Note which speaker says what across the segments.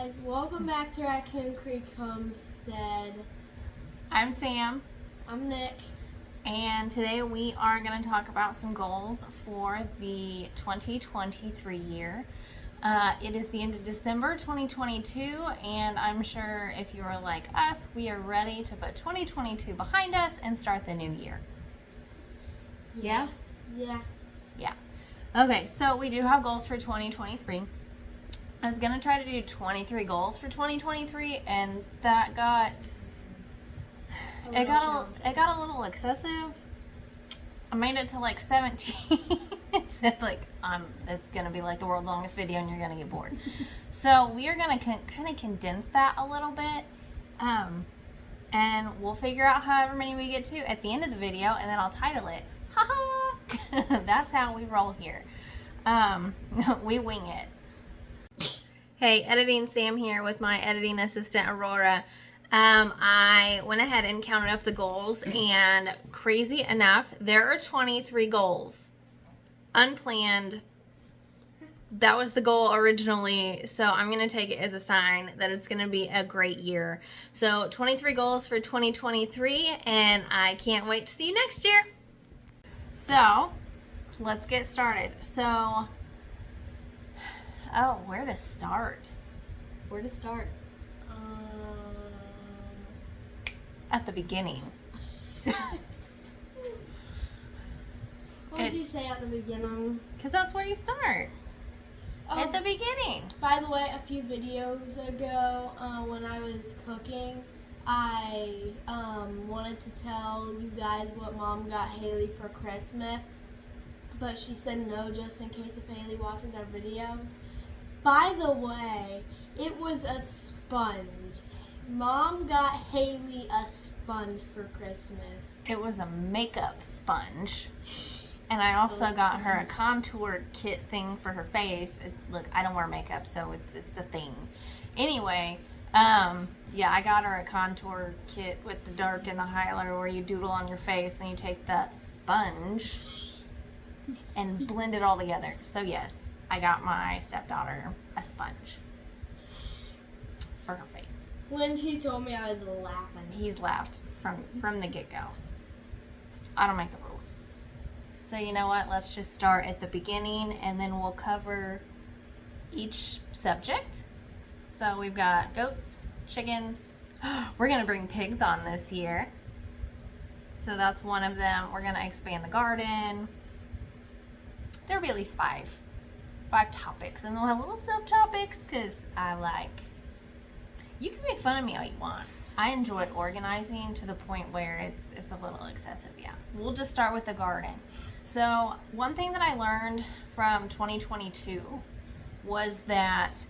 Speaker 1: guys, welcome back to Raccoon Creek Homestead.
Speaker 2: I'm Sam,
Speaker 1: I'm Nick.
Speaker 2: and today we are going to talk about some goals for the 2023 year. It is the end of December 2022, and I'm sure if you are like us, we are ready to put 2022 behind us and start the new year. Yeah?
Speaker 1: Yeah.
Speaker 2: Yeah. Okay, so we do have goals for 2023. I was going to try to do 23 goals for 2023, and that got it got a little excessive. I made it to like 17. It said like it's gonna be like the world's longest video and you're gonna get bored. So we are gonna kind of condense that a little bit, and we'll figure out however many we get to at the end of the video, and then I'll title it. Ha. That's how we roll here. We wing it. Hey, Editing Sam here with my editing assistant Aurora. I went ahead and counted up the goals, and crazy enough, there are 23 goals. Unplanned. That was the goal originally, so I'm going to take it as a sign that it's going to be a great year. So 23 goals for 2023, and I can't wait to see you next year. So let's get started. So, where to start? Where to start? At the beginning.
Speaker 1: What did you say at the beginning?
Speaker 2: Because that's where you start. At the beginning.
Speaker 1: By the way, a few videos ago, when I was cooking, I wanted to tell you guys what Mom got Haley for Christmas, but she said no just in case if Haley watches our videos. By the way, it was a sponge. Mom got Haley a sponge for Christmas.
Speaker 2: It was a makeup sponge. And I also got her a contour kit thing for her face. Look, I don't wear makeup, so it's a thing. Anyway, yeah, I got her a contour kit with the dark and the highlighter where you doodle on your face, then you take the sponge and blend it all together. So yes, I got my stepdaughter a sponge for her face.
Speaker 1: When she told me, I was laughing.
Speaker 2: He's laughed from the get-go. I don't make the rules. So you know what? Let's just start at the beginning, and then we'll cover each subject. So we've got goats, chickens. We're going to bring pigs on this year. So that's one of them. We're going to expand the garden. There'll be at least five topics, and we'll have little subtopics because you can make fun of me all you want. I enjoy organizing to the point where it's a little excessive, yeah. We'll just start with the garden. So one thing that I learned from 2022 was that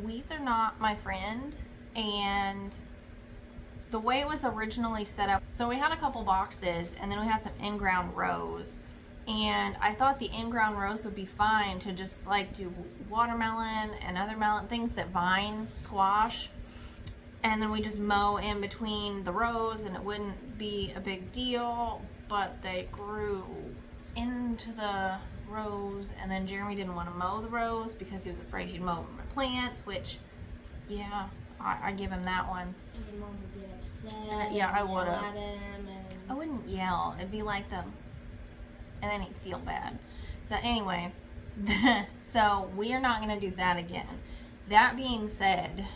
Speaker 2: weeds are not my friend, and the way it was originally set up, so we had a couple boxes and then we had some in-ground rows. And I thought the in-ground rows would be fine to just like do watermelon and other melon things that vine squash. And then we just mow in between the rows and it wouldn't be a big deal. But they grew into the rows, and then Jeremy didn't want to mow the rows because he was afraid he'd mow my plants, which, yeah, I give him that one.
Speaker 1: And Mom would get upset.
Speaker 2: Yeah, I would have.
Speaker 1: I
Speaker 2: I wouldn't yell. It'd be like them. And then he'd feel bad. So anyway, so we are not going to do that again. That being said,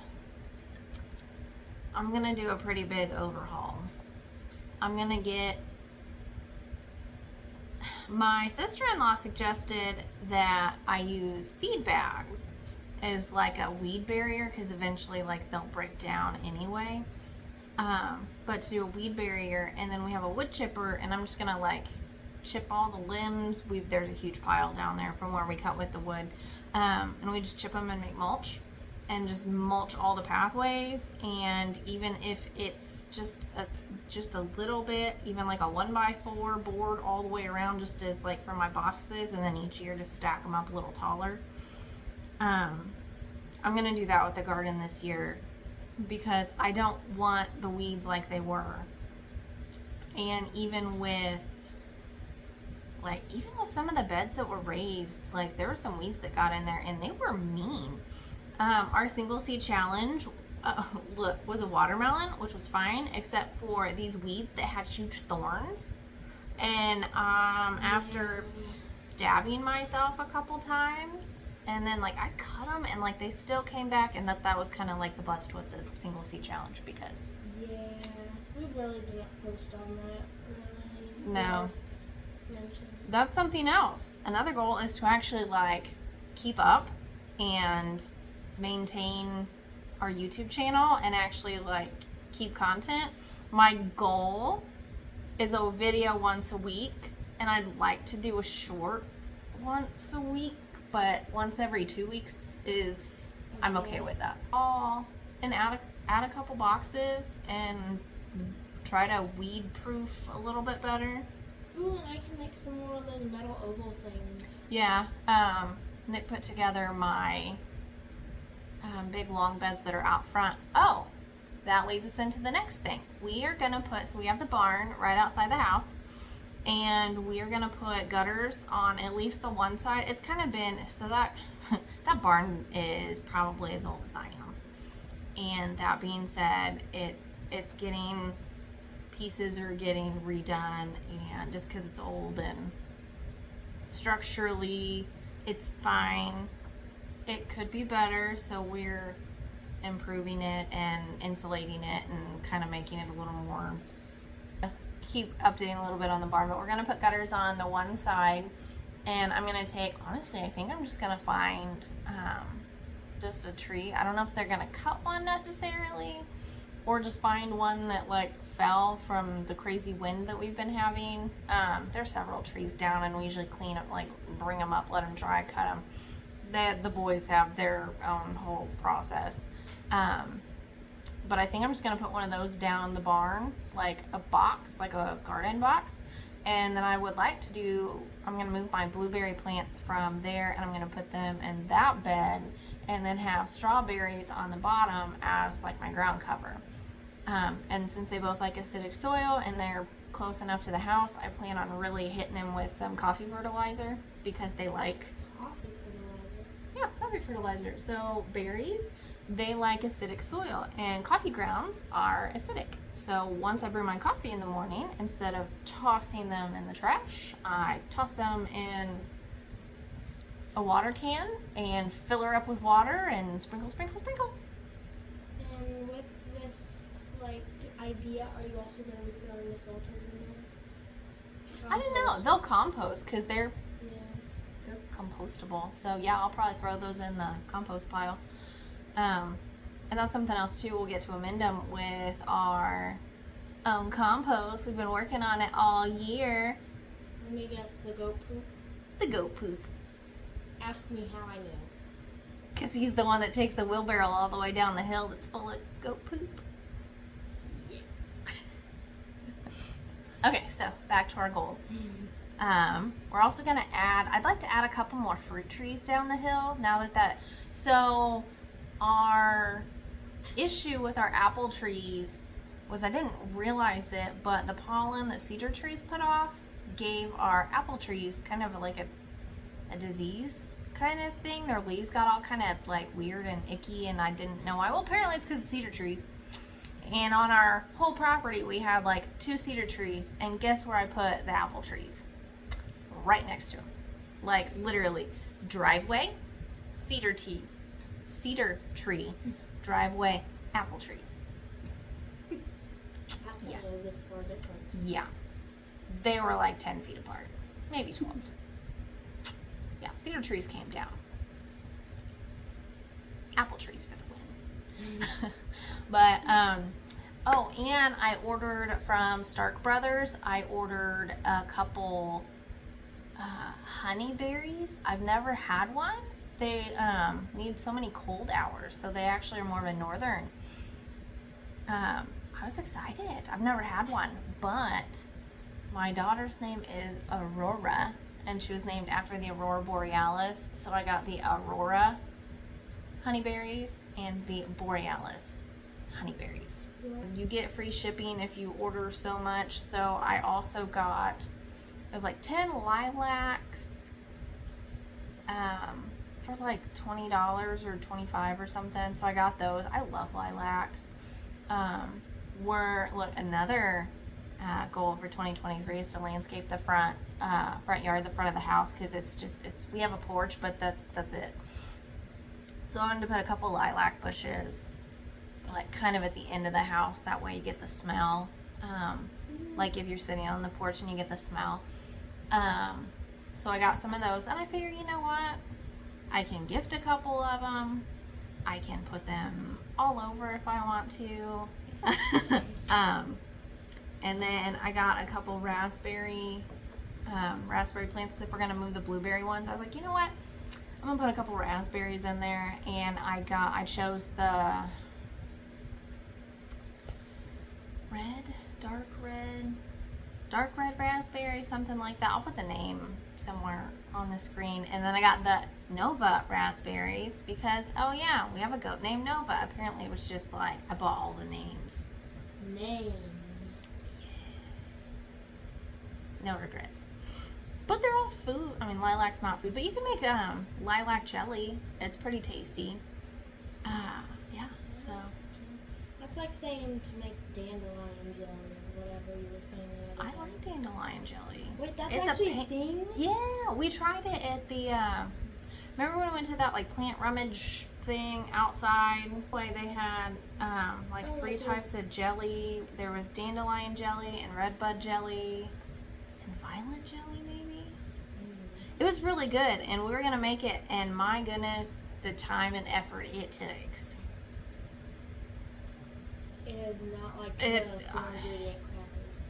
Speaker 2: I'm going to do a pretty big overhaul. I'm going to get... My sister-in-law suggested that I use feed bags as like a weed barrier because eventually like they'll break down anyway. But to do a weed barrier, and then we have a wood chipper, and I'm just going to like chip all the limbs. There's a huge pile down there from where we cut with the wood, and we just chip them and make mulch, and just mulch all the pathways. And even if it's just a little bit, even like a 1x4 board all the way around, just as like for my boxes, and then each year just stack them up a little taller. I'm gonna do that with the garden this year because I don't want the weeds like they were. And even with some of the beds that were raised, like there were some weeds that got in there and they were mean. Our single seed challenge was a watermelon, which was fine, except for these weeds that had huge thorns. And after stabbing myself a couple times, and then like I cut them, and like they still came back, and that was kind of like the bust with the single seed challenge because.
Speaker 1: Yeah, we really didn't post on that. Really.
Speaker 2: No.
Speaker 1: Just mentioned.
Speaker 2: That's something else. Another goal is to actually like keep up and maintain our YouTube channel and actually like keep content. My goal is a video once a week, and I'd like to do a short once a week, but once every 2 weeks is I'm okay with that. And add a couple boxes and try to weed proof a little bit better.
Speaker 1: Ooh, and I can make some more of those metal oval things.
Speaker 2: Yeah, Nick put together my big long beds that are out front. Oh, that leads us into the next thing. We are gonna so we have the barn right outside the house, and we are gonna put gutters on at least the one side. It's kind of been, so that that barn is probably as old as I am. And that being said, it's getting, pieces are getting redone, and just because it's old and structurally it's fine, it could be better, so we're improving it and insulating it and kind of making it a little more, keep updating a little bit on the barn. But we're gonna put gutters on the one side, and I'm gonna take, honestly, I think I'm just gonna find just a tree. I don't know if they're gonna cut one necessarily, or just find one that like fell from the crazy wind that we've been having. There's several trees down, and we usually clean up, like bring them up, let them dry, cut them. The boys have their own whole process. But I think I'm just gonna put one of those down the barn, like a box, like a garden box. And then I would like to do, I'm gonna move my blueberry plants from there, and I'm gonna put them in that bed, and then have strawberries on the bottom as like my ground cover. And since they both like acidic soil and they're close enough to the house, I plan on really hitting them with some coffee fertilizer, because they like
Speaker 1: Coffee fertilizer.
Speaker 2: Yeah, coffee fertilizer. So berries, they like acidic soil, and coffee grounds are acidic. So once I brew my coffee in the morning, instead of tossing them in the trash, I toss them in a water can and fill her up with water and sprinkle, sprinkle, sprinkle.
Speaker 1: And with this like idea, are you also going to be throwing the filters in there?
Speaker 2: I don't know. They'll compost because they're
Speaker 1: Yeah.
Speaker 2: compostable. So yeah, I'll probably throw those in the compost pile. And that's something else too. We'll get to amend them with our own compost. We've been working on it all year.
Speaker 1: Let me guess, the goat poop?
Speaker 2: The goat poop.
Speaker 1: Ask me how I know.
Speaker 2: Because he's the one that takes the wheelbarrow all the way down the hill that's full of goat poop.
Speaker 1: Yeah.
Speaker 2: Okay, so back to our goals. We're also going to I'd like to add a couple more fruit trees down the hill now so our issue with our apple trees was, I didn't realize it, but the pollen that cedar trees put off gave our apple trees kind of like a disease kind of thing. Their leaves got all kind of like weird and icky, and I didn't know why. Well, apparently it's because of cedar trees. And on our whole property we had like 2 cedar trees, and guess where I put the apple trees? Right next to them. Like literally, driveway, cedar tree, driveway, apple trees.
Speaker 1: That's
Speaker 2: Yeah.
Speaker 1: only this far difference.
Speaker 2: Yeah. They were like 10 feet apart, maybe 12. Yeah, cedar trees came down. Apple trees for the win. But, oh, and I ordered from Stark Brothers, I ordered a couple honeyberries. I've never had one. They need so many cold hours, so they actually are more of a northern. I was excited. I've never had one, but my daughter's name is Aurora, and she was named after the Aurora Borealis, so I got the Aurora honeyberries and the Borealis honeyberries. You get free shipping if you order so much, so I also got, it was like 10 lilacs, for like $20 or $25 or something. So I got those. I love lilacs. Another goal for 2023 is to landscape the front yard, the front of the house, because we have a porch, but that's it. So I wanted to put a couple lilac bushes, like kind of at the end of the house. That way you get the smell. Like if you're sitting on the porch and you get the smell. So I got some of those, and I figure, you know what? I can gift a couple of them. I can put them all over if I want to. And then I got a couple raspberry plants if we're gonna move the blueberry ones. I was like, you know what? I'm gonna put a couple raspberries in there, and I chose the dark red raspberry, something like that. I'll put the name somewhere on the screen. And then I got the Nova raspberries because, oh yeah, we have a goat named Nova. Apparently it was just like, I bought all the names.
Speaker 1: Names.
Speaker 2: Yeah. No regrets. But they're all food. I mean, lilac's not food, but you can make lilac jelly. It's pretty tasty. Yeah, so.
Speaker 1: That's like saying to make dandelion jelly or whatever you were saying the other
Speaker 2: I
Speaker 1: day.
Speaker 2: like dandelion jelly.
Speaker 1: Wait, that's
Speaker 2: It's
Speaker 1: actually a thing?
Speaker 2: Yeah, we tried it at the, remember when we went to that like plant rummage thing outside? Where they had three types of jelly. There was dandelion jelly and redbud jelly and violet jelly maybe. It was really good, and we were gonna make it, and my goodness, the time and effort it takes.
Speaker 1: It is not like the 4-ingredient crackers.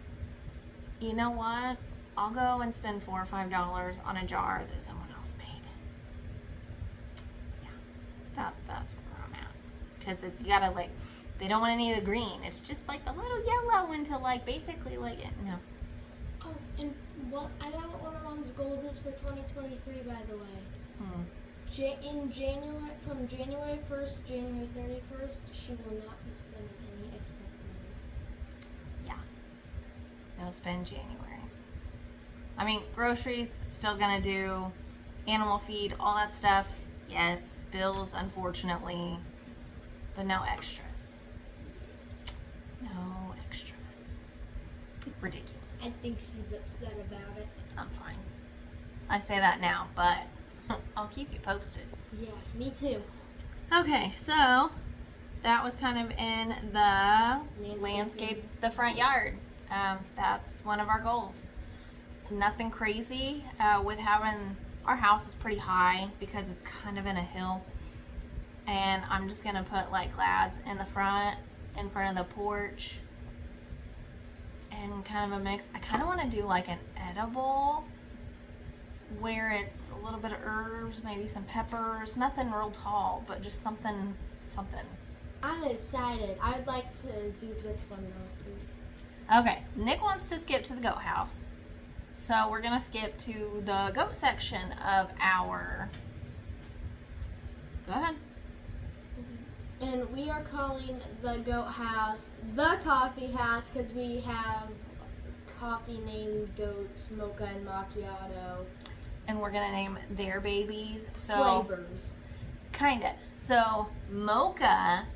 Speaker 2: You know what? I'll go and spend $4 or $5 on a jar that someone else made. Yeah, that's where I'm at. Because you gotta like, they don't want any of the green. It's just like a little yellow into like basically like no.
Speaker 1: Oh, and I know what one of Mom's goals is for 2023, by the way. In January, from January 1st to January 31st, she will not be spending any excess money.
Speaker 2: Yeah. No spend January. I mean, groceries, still gonna do. Animal feed, all that stuff. Yes. Bills, unfortunately. But no extras. No extras. Ridiculous.
Speaker 1: I think she's upset about it.
Speaker 2: I'm fine. I say that now, but I'll keep you posted.
Speaker 1: Yeah, me too.
Speaker 2: Okay, so that was kind of in the landscape, the front yard. That's one of our goals. Nothing crazy with having, our house is pretty high because it's kind of in a hill. And I'm just going to put like lads in front of the porch. And kind of a mix. I kind of want to do like an edible where it's a little bit of herbs, maybe some peppers, nothing real tall, but just something.
Speaker 1: I'm excited. I'd like to do this one though, please.
Speaker 2: Okay, Nick wants to skip to the goat house. So we're going to skip to the goat section of our... Go ahead.
Speaker 1: And we are calling the goat house the coffee house because we have coffee named Goats, Mocha, and Macchiato.
Speaker 2: And we're going to name their babies. So
Speaker 1: Flavors.
Speaker 2: Kinda. So Mocha,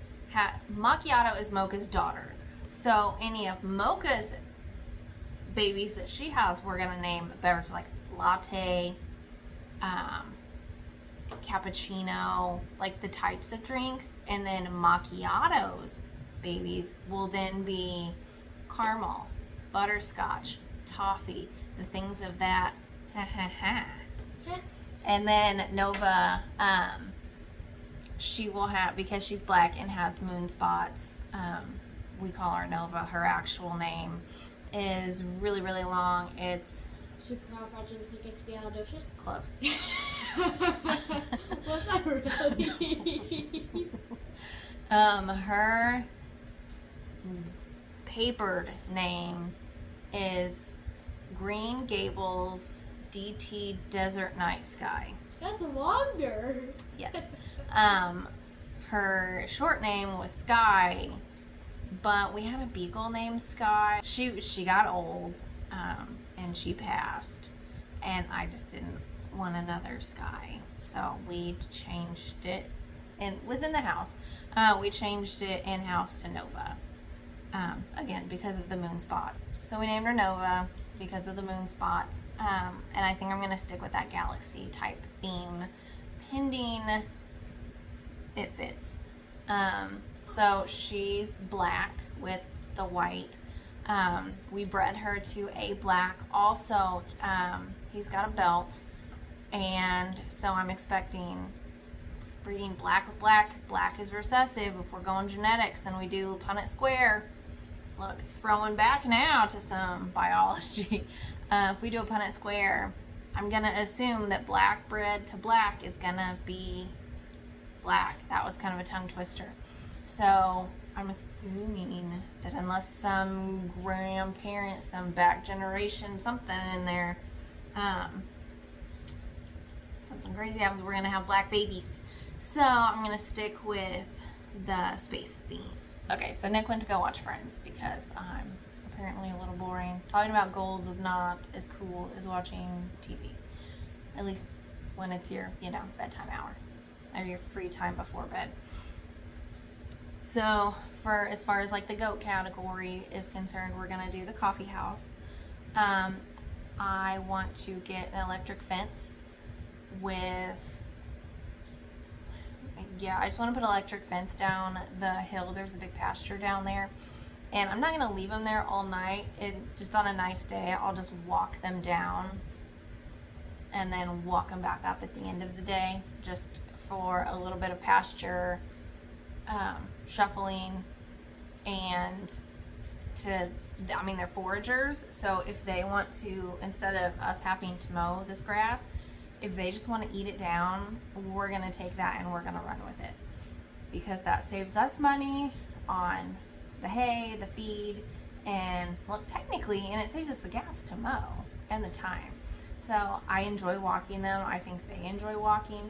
Speaker 2: Macchiato is Mocha's daughter. So any of Mocha's babies that she has, we're gonna name beverages like latte, cappuccino, like the types of drinks. And then Macchiato's babies will then be caramel, butterscotch, toffee, the things of that. And then Nova, she will have, because she's black and has moon spots, we call her Nova. Her actual name is really, really long. It's
Speaker 1: Supercalifragilisticexpialidocious.
Speaker 2: close.
Speaker 1: Was that really?
Speaker 2: Her papered name is Green Gables DT Desert Night Sky.
Speaker 1: That's longer.
Speaker 2: Yes. Her short name was Sky, but we had a beagle named Sky. She got old, and she passed, and I just didn't want another sky. So we changed it within the house. We changed it in-house to Nova. Again, because of the moon spot. So we named her Nova because of the moon spots. And I think I'm going to stick with that galaxy type theme pending it fits. So she's black with the white. We bred her to a black. Also, he's got a belt. And so I'm expecting breeding black with black, because black is recessive. If we're going genetics and we do Punnett square, look, throwing back now to some biology. If we do a Punnett square, I'm going to assume that black bred to black is going to be black. That was kind of a tongue twister. So I'm assuming that unless some grandparent, some back generation, something in there, something crazy happens, we're going to have black babies. So I'm going to stick with the space theme. Okay, so Nick went to go watch Friends because I'm apparently a little boring. Talking about goals is not as cool as watching TV. At least when it's your, bedtime hour or your free time before bed. So for as far as like the goat category is concerned, we're going to do the coffee house. I want to get an electric fence I just want to put an electric fence down the hill. There's a big pasture down there. And I'm not going to leave them there all night. Just on a nice day, I'll just walk them down and then walk them back up at the end of the day, just for a little bit of pasture, shuffling, and they're foragers. So if they want to, instead of us having to mow this grass, if they just want to eat it down, we're going to take that and we're going to run with it, because that saves us money on the hay, the feed, and technically, and it saves us the gas to mow and the time. So I enjoy walking them. I think they enjoy walking.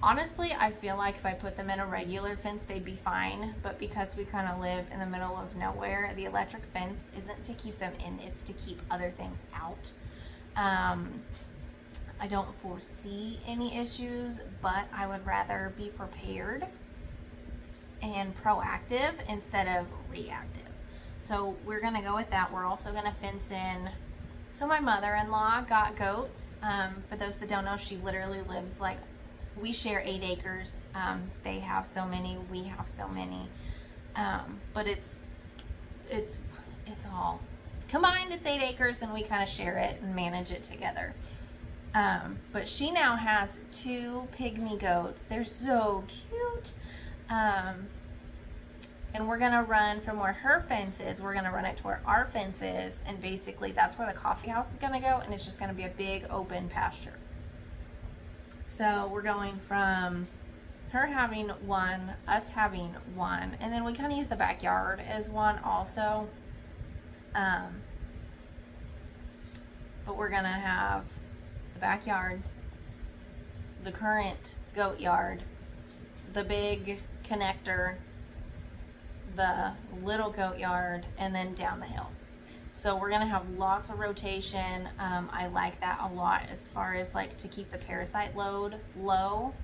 Speaker 2: Honestly, I feel like if I put them in a regular fence, they'd be fine. But because we kind of live in the middle of nowhere, the electric fence isn't to keep them in, it's to keep other things out. I don't foresee any issues, but I would rather be prepared and proactive instead of reactive. So we're going to go with that. We're also going to fence in. So my mother-in-law got goats. For those that don't know, she literally lives we share 8 acres. They have so many, we have so many. But it's all combined, it's 8 acres, and we kind of share it and manage it together. But she now has 2 pygmy goats. They're so cute. And we're going to run from where her fence is, we're going to run it to where our fence is. And basically that's where the coffee house is going to go. And it's just going to be a big open pasture. So we're going from her having 1, us having 1. And then we kind of use the backyard as 1 also. But we're going to have the backyard, the current goat yard, the big connector, the little goat yard, and then down the hill. So we're gonna have lots of rotation. I like that a lot as far as to keep the parasite load low,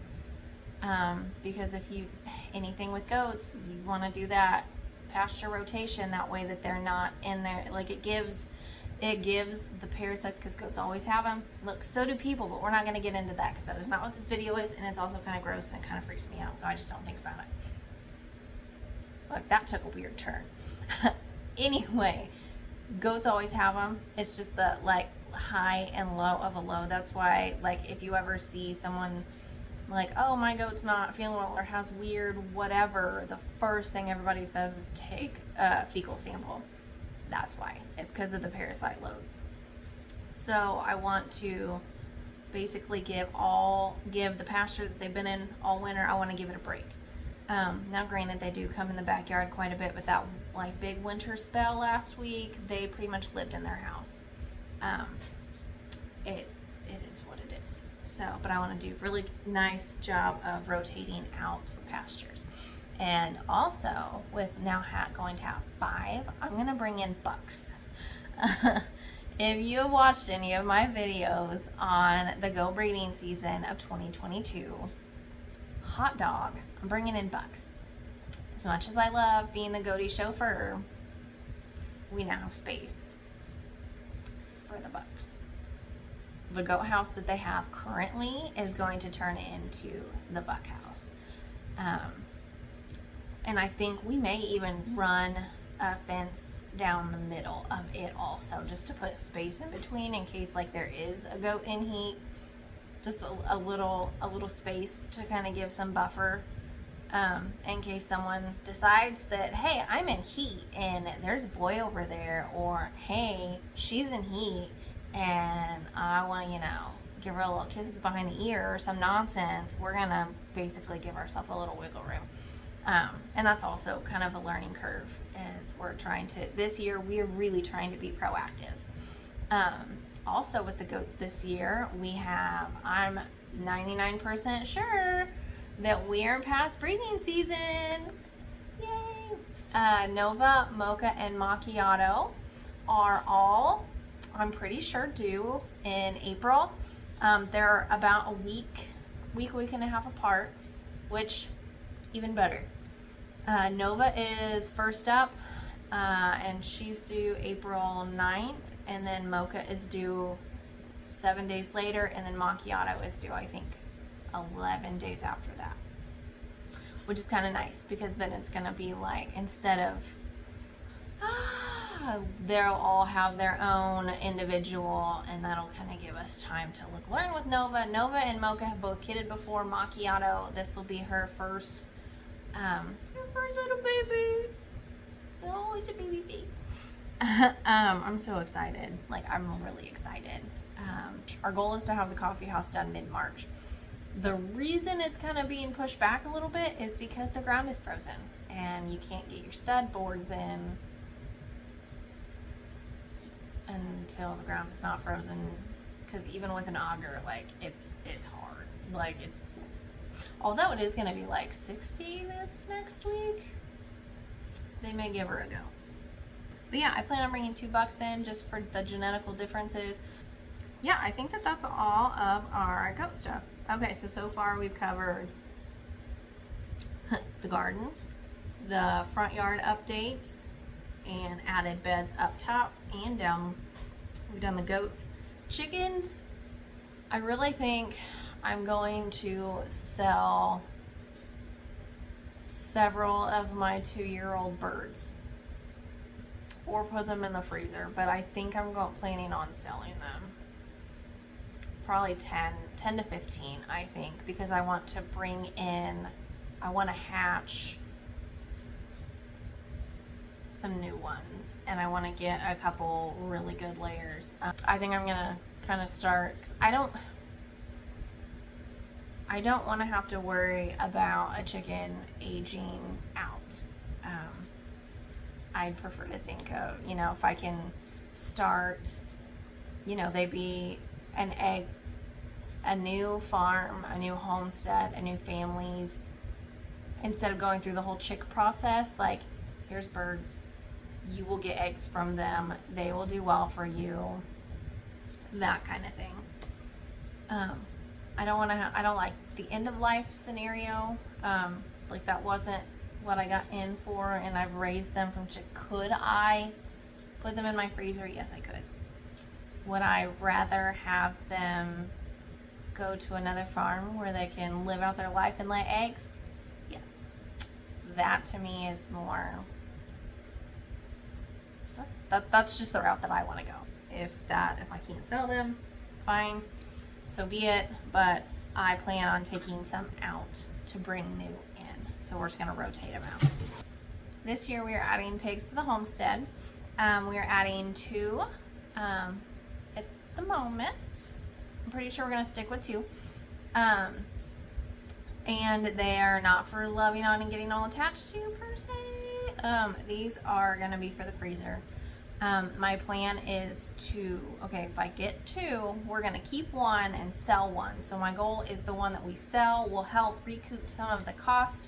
Speaker 2: because if you anything with goats, you want to do that pasture rotation, that way that they're not in there. It gives the parasites, because goats always have them. Look, so do people, but we're not going to get into that because that is not what this video is, and it's also kind of gross and it kind of freaks me out, so I just don't think about it. Look, that took a weird turn. Anyway, goats always have them. It's just the high and low of a low. That's why if you ever see someone oh, my goat's not feeling well or has weird whatever, the first thing everybody says is take a fecal sample. That's why. It's because of the parasite load. So I want to basically give the pasture that they've been in all winter, I want to give it a break. Now granted, they do come in the backyard quite a bit, but that big winter spell last week, they pretty much lived in their house. It is what it is. So, but I want to do a really nice job of rotating out pastures. And also, with now going to have 5, I'm going to bring in bucks. If you have watched any of my videos on the goat breeding season of 2022, hot dog, I'm bringing in bucks. As much as I love being the goatee chauffeur, we now have space for the bucks. The goat house that they have currently is going to turn into the buck house. And I think we may even run a fence down the middle of it also, just to put space in between in case like there is a goat in heat. Just a little space to kind of give some buffer, in case someone decides that, hey, I'm in heat and there's a boy over there, or hey, she's in heat and I want to, give her a little kisses behind the ear or some nonsense. We're gonna basically give ourselves a little wiggle room. And that's also kind of a learning curve, as we're trying to, this year, we are really trying to be proactive. Also with the goats this year, I'm 99% sure that we are past breeding season. Yay! Nova, Mocha, and Macchiato are all, I'm pretty sure, due in April. They're about a week and a half apart, which even better. Nova is first up, and she's due April 9th, and then Mocha is due 7 days later, and then Macchiato is due, I think, 11 days after that, which is kind of nice, because then it's going to be like, instead of they'll all have their own individual, and that'll kind of give us time to learn with Nova. Nova and Mocha have both kidded before. Macchiato, this will be her first little baby. Oh, it's a baby face. I'm so excited. I'm really excited. Our goal is to have the coffee house done mid-March. The reason it's kind of being pushed back a little bit is because the ground is frozen and you can't get your stud boards in until the ground is not frozen. Because even with an auger, it's hard. Although it is going to be 60 this next week, they may give her a go. But yeah, I plan on bringing 2 bucks in just for the genetical differences. Yeah, I think that's all of our goat stuff. Okay, so far we've covered the garden, the front yard updates, and added beds up top and down. We've done the goats. Chickens, I really think I'm going to sell several of my 2-year-old birds, or put them in the freezer, but I think I'm planning on selling them. Probably 10 to 15, I think, because I want to hatch some new ones, and I want to get a couple really good layers. I think I'm gonna kind of start, 'cause I don't want to have to worry about a chicken aging out. I'd prefer to think of, if I can start, they be an egg, a new farm, a new homestead, a new families, instead of going through the whole chick process. Here's birds, you will get eggs from them, they will do well for you, that kind of thing. I don't like the end of life scenario. That wasn't what I got in for, and I've raised them from chick. Could I put them in my freezer? Yes, I could. Would I rather have them go to another farm where they can live out their life and lay eggs? Yes. That to me is more, that's just the route that I want to go. If I can't sell them, fine, so be it, but I plan on taking some out to bring new in. So we're just going to rotate them out. This year we are adding pigs to the homestead. We are adding 2 at the moment. I'm pretty sure we're going to stick with 2. And they are not for loving on and getting all attached to per se. These are going to be for the freezer. My plan is to, if I get 2, we're going to keep 1 and sell 1. So my goal is the one that we sell will help recoup some of the cost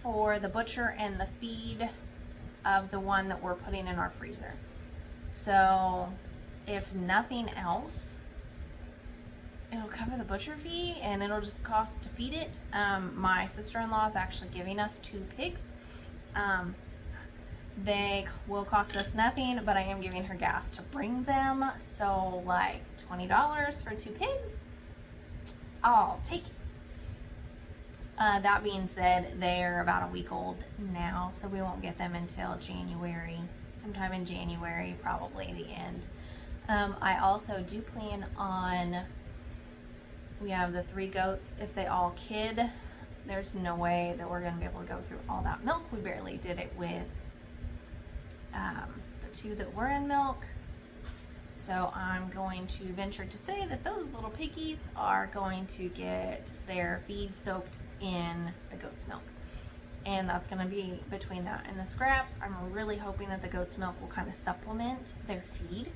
Speaker 2: for the butcher and the feed of the one that we're putting in our freezer. So if nothing else, it'll cover the butcher fee and it'll just cost to feed it. My sister-in-law is actually giving us 2 pigs. They will cost us nothing, but I am giving her gas to bring them. So like $20 for 2 pigs, I'll take it. That being said, they're about a week old now, so we won't get them until January, sometime in January, probably the end. I also do plan on, we have the 3 goats. If they all kid, there's no way that we're going to be able to go through all that milk. We barely did it with the 2 that were in milk. So I'm going to venture to say that those little piggies are going to get their feed soaked in the goat's milk. And that's going to be between that and the scraps. I'm really hoping that the goat's milk will kind of supplement their feed,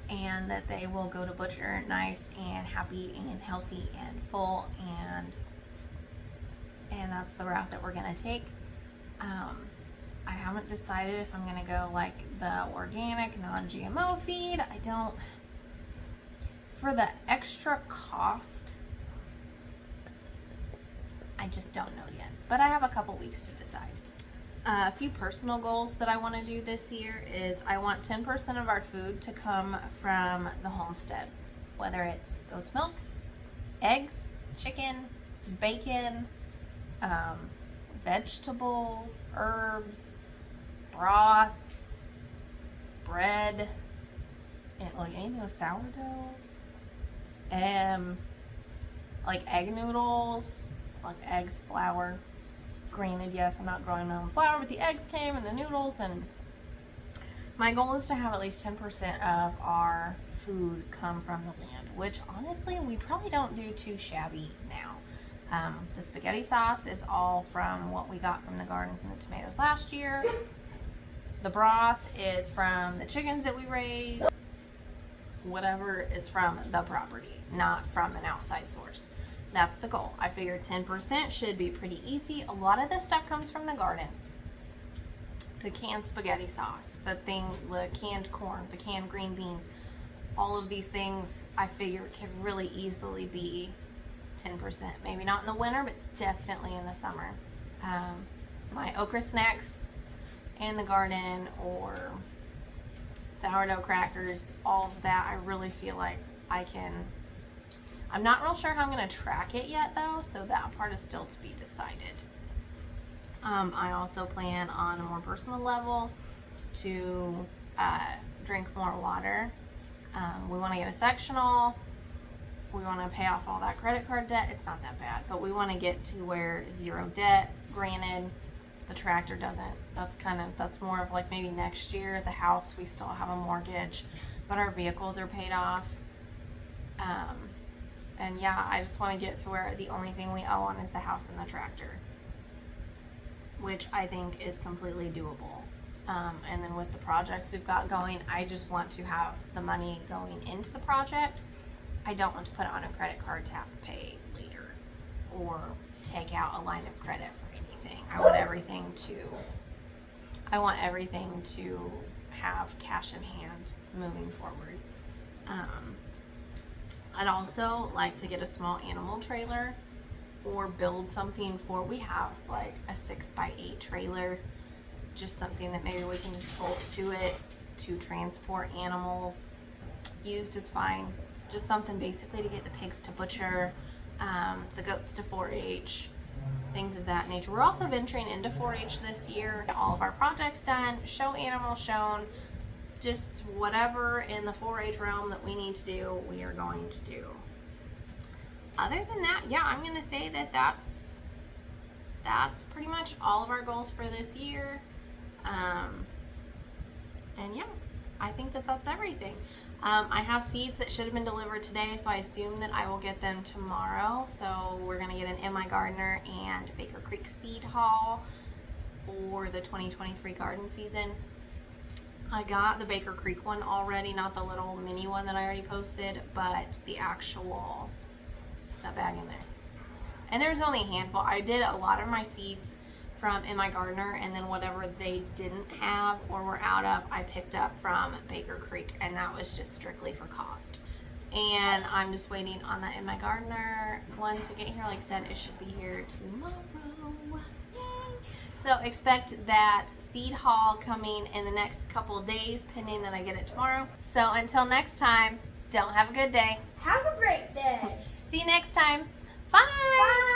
Speaker 2: and that they will go to butcher nice and happy and healthy and full, and that's the route that we're going to take. I haven't decided if I'm going to go like the organic non-GMO feed. I don't, for the extra cost, I just don't know yet, but I have a couple weeks to decide. A few personal goals that I want to do this year is I want 10% of our food to come from the homestead, whether it's goat's milk, eggs, chicken, bacon, vegetables, herbs, broth, bread, and like anything with sourdough, like egg noodles, like eggs, flour. Granted, yes, I'm not growing my own flour, but the eggs came and the noodles, and my goal is to have at least 10% of our food come from the land, which honestly we probably don't do too shabby now. The spaghetti sauce is all from what we got from the garden from the tomatoes last year. The broth is from the chickens that we raised. Whatever is from the property, not from an outside source. That's the goal. I figured 10% should be pretty easy. A lot of this stuff comes from the garden. The canned spaghetti sauce, the canned corn, the canned green beans, all of these things I figure could really easily be 10%. Maybe not in the winter, but definitely in the summer. My okra snacks in the garden, or sourdough crackers, all of that, I really feel like I can. I'm not real sure how I'm going to track it yet though, so that part is still to be decided. I also plan on a more personal level to drink more water. We want to get a sectional. We want to pay off all that credit card debt. It's not that bad, but we want to get to where 0 debt. Granted, the tractor doesn't. That's more of like maybe next year. The house, we still have a mortgage, but our vehicles are paid off. And yeah, I just want to get to where the only thing we owe on is the house and the tractor, which I think is completely doable. And then with the projects we've got going, I just want to have the money going into the project. I don't want to put it on a credit card to have to pay later or take out a line of credit for anything. I want everything to have cash in hand moving forward. I'd also like to get a small animal trailer or build something we have like a 6x8 trailer, just something that maybe we can just bolt to it to transport animals. Used is fine. Just something basically to get the pigs to butcher, the goats to 4-H, things of that nature. We're also venturing into 4-H this year. All of our projects done, show animals shown, just whatever in the 4-H realm that we need to do, we are going to do. Other than that, yeah, I'm going to say that that's pretty much all of our goals for this year. And yeah, I think that that's everything. I have seeds that should have been delivered today, so I assume that I will get them tomorrow. So we're going to get an M.I. Gardner and Baker Creek seed haul for the 2023 garden season. I got the Baker Creek one already, not the little mini one that I already posted, but the actual, that bag in there. And there's only a handful. I did a lot of my seeds from In My Gardener, and then whatever they didn't have or were out of, I picked up from Baker Creek, and that was just strictly for cost. And I'm just waiting on that In My Gardener one to get here. Like I said, it should be here tomorrow. Yay! So expect that seed haul coming in the next couple of days, pending that I get it tomorrow. So until next time, don't have a good day.
Speaker 1: Have a great day.
Speaker 2: See you next time. Bye.
Speaker 1: Bye.